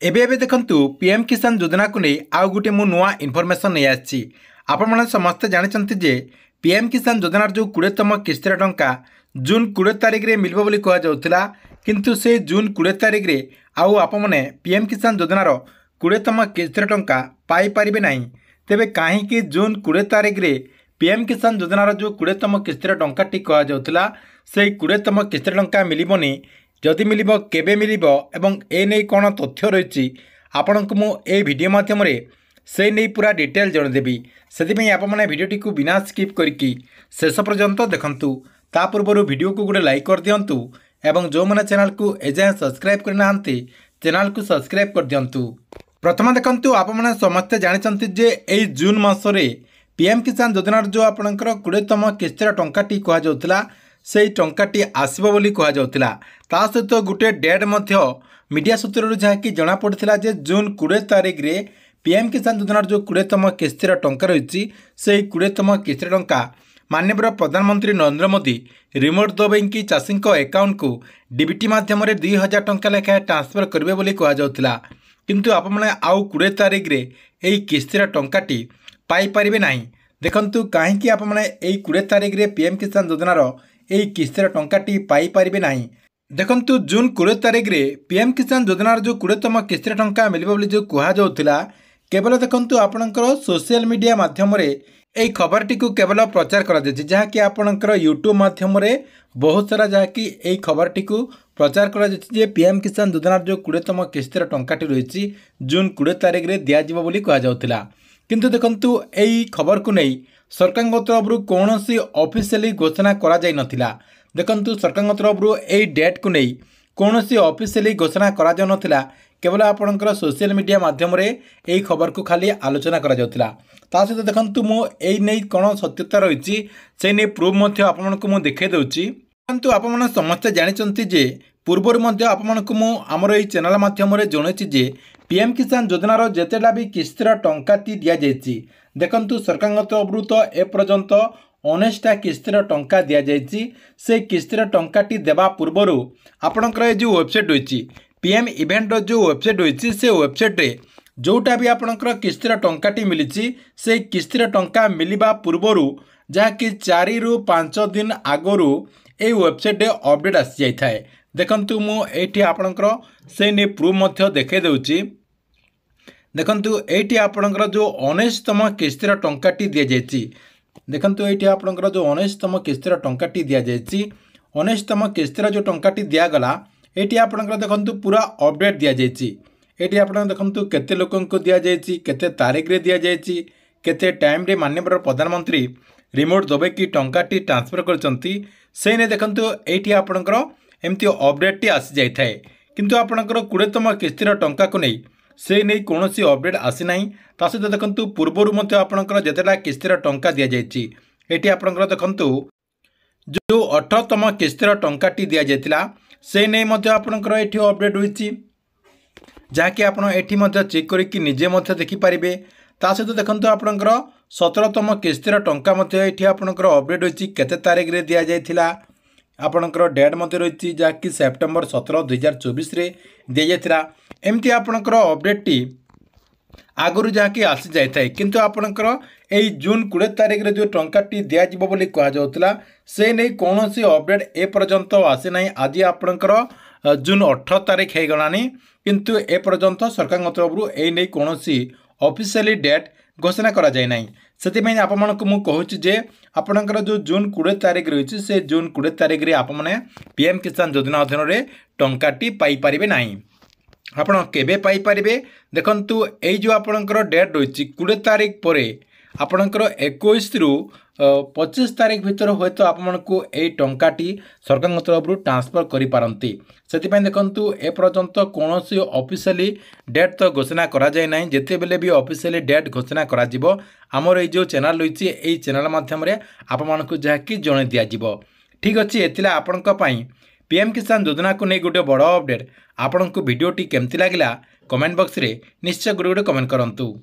एबे एबे देखंतु पीएम किसान योजना को नहीं आउ गोटे मु नुआ इनफॉरमेशन नहीं आछि। आपण माने समस्त जानिचंती जे पीएम किसान योजनार जो 20तम किस्तिर टंका जून 20 तारिख रे मिलबो बोली कहा जाउतिला, किंतु से जून 20 तारिख रे आउ आपण माने पीएम किसान योजनार 20तम किस्तिर टंका पाई परिबे नाही। तेबे काहे कि जून 20 तारिख रे पीएम किसान योजनार जो 20तम किस्तिर टंका टी कहा जाउतिला से 20तम किस्तिर टंका मिलिबोनी। जदि मिलिबो केबे मिलिबो एवं ए नै कोन तथ्य रहिछि आपनकु मु ए वीडियो माध्यम रे से नै पूरा डिटेल जण देबी। सेति आप मैंने भिडियोटी को बिना स्किप करके शेष पर्यंत देखंतु। ता पूर्व वीडियो को गोटे लाइक कर दियंतु एवं जो मैंने चैनल को एजाए सब्सक्राइब करना चैनल को सब्सक्राइब कर दियंतु। प्रथम देखंतु आप मैंने समस्ते जानिचंती जे एई जून मासरे पीएम किसान योजनार जो आपनकर 20तम किस्तिर टंकाटी कहा जाउतिला से टंकाटी आसबो बोली कहा जाउतिला। ता सहित गोटे डेट मध्य मीडिया सूत्रରୁ ଯାହାକି जଣା पड़थिला जे जून 20 तारिख रे पीएम किसान योजनार जो 20तम किस्तिर टंका रही से 20तम किस्तिर टंका माननीय प्रधानमंत्री नरेंद्र मोदी रिमोट दबाई चाषी अकाउंट को डीबीटी माध्यम 2000 टंका लेखाएं ट्रांसफर करेंगे बोली कहा जाउतिला। किंतु आप मैंने आउ 20 तारिख रे एई किस्तिर टंकाटी पाई परिबे नाही। देखंतु काहेकि आप मैंने एई 20 तारिख रे पीएम किसान योजनार एई किस्तिर टंकाटी पाई परिबे नाही। देखंतु जून 20 तारिख रे पीएम किसान योजनार जो 20तम किस्तिर टंका मिलिबो बोली जो कहा जाउतिला केवल देखंतु आपनकर सोशल मीडिया माध्यम रे एई खबरटी को केवल प्रचार करा जाय जहाँकि आपनकर यूट्यूब माध्यम रे बहुत सारा जहाँकि एई खबरटी को प्रचार करा जाय जे पीएम किसान योजनार जो 20तम किस्तिर टंकाटी रही जून 20 तारिख रे दिया जिवो बोली कहा जाउतिला। किंतु देखंतु एई खबर को नहीं सरकार तरफ कौन सी ऑफिशियली घोषणा करा जाय नथिला। देखंतु सरकार तरफ एई डेट को नहीं कौन सी ऑफिशियली घोषणा करा जाय नथिला। केवल आपनकर सोशल मीडिया माध्यम रे एई खबर को खाली आलोचना करा जाउतिला। ता सहित देखंतु मो एई नै कोन सत्यता रहिछि से नै प्रूफ मध्य आपनकु मो देखै दउछि। परंतु आप माने समस्त जानिचंती जे पूर्वर मध्य आपनकु मो हमर एई चैनल माध्यम रे जणैछि जे पीएम किसान योजनार जेतेला भी किस्तिर टंकाटी दिया जायछि। देखंतु सरकार तरफ तो ए पर्यंत 19टा किस्तिर टंका दिया जायछि। से किस्तिर टंकाटी देबा पूर्वर आपनकर जो वेबसाइट होइछि पीएम इवेंट जो वेबसाइट होइछि से वेबसाइट रे जोटा भी आपनकर किस्तिर टंकाटी मिलिछि से किस्तिर टंका मिलिबा पूर्वर जहाँकि 4 ରୁ 5 दिन आगरू ए वेबसाइट रे अपडेट आसी जाय थाए। देखंतु मो एठी आपनकर से ने प्रूफ मध्य देखे दउछि। देखंतु एठी आपनकर जो 19तम किस्तिर टंकाटी दिया जायछि। देखंतु एठी आपनकर जो 19तम किस्तिर टंकाटी दिया जायछि 19तम किस्तिर जो टंकाटी दिया गला एठी आपनकर देखंतु पूरा अपडेट दिया जायछि। एठी आपन देखंतु केते लोकन को दिया जायछि केते तारीख रे दिया जायछि केते टाइम रे माननीय प्रधानमंत्री रिमोट दबाई की टंकाटी ट्रांसफर करचंती से ने देखंतु एठी आपनकर एमती अपडेट टी आसी जाय थाए। किंतु आपनकर 20तम किस्तिर टंका को नहीं से नहीं कोनोसी अपडेट आसी नाही। ता सहित देखंतु पूर्वरु मते आपनकर जेतेला किस्तिर टंका दिया जायछि एठी आपनकर देखंतु जो 18तम किस्तिर टंकाटी दिया जायतिला से नहीं मते आपनकर एठी अपडेट होइछि जहाँकि आपण एठी मध्य चेक करके निजे मध्य देखि पारिबे। ता सहित देखंतु आपनकर 17तम किस्तिर टंका मध्य एठी आपनकर अपडेट होइछि केते तारिख रे दिया जायतिला आपनकर डेट मध्य रहिछि जहाँकि सेप्टेम्बर 17 2024 रे दिया जायतिला। एमती आपनकर अपडेट टी आगुरी जहाँकि आसी जाय थाए। किंतु आपनकर एई जून 20 तारिख रे जो टंकाटी दिया जिवो बोली कहा जाउतिला से नै कोनोसी अपडेट ए पर्यंत आसी नाही। आज आपनकर जून 18 तारिख हे गलानी किंतु ए पर्यंत सरकार तरफ ए नै कोनोसी ऑफिशियली डेट घोषणा करा जाय नाही। सेति में आप मानकु मु कहूछि जे आपनकर जो जून 20 तारिख रहिछि से जून 20 तारिख रे आप माने पीएम किसान योजना अधीन रे टंकाटी पाई परिबे नाही। आपण केबे पाई परिबे देखंतु एई जो आपनकर डेट रहिछि 20 तारिख परे आपनकर 21 रु 25 तारिख भीतर होयतो आपमनकु एई टंकाटी सरकार तरफ ट्रांसफर करि पारंती। सेति पय देखंतु ए पर्यंत कोनोसी ऑफिशियली डेट तो घोषणा करा जाय नाही। जेते बेले भी ऑफिशियली डेट घोषणा करा जिवो हमर एई जो चैनल रहिछि एई चैनल माध्यम रे आपमनकु जहाँकि जणे दिया जिवो। ठीक अछि एतिला आपनका पय पीएम किसान योजना को नहीं गोटे बड़ अपडेट। आपनकु वीडियोटी केमति लागिला कमेंट बॉक्स रे निश्चय गोटे कमेंट करंतु।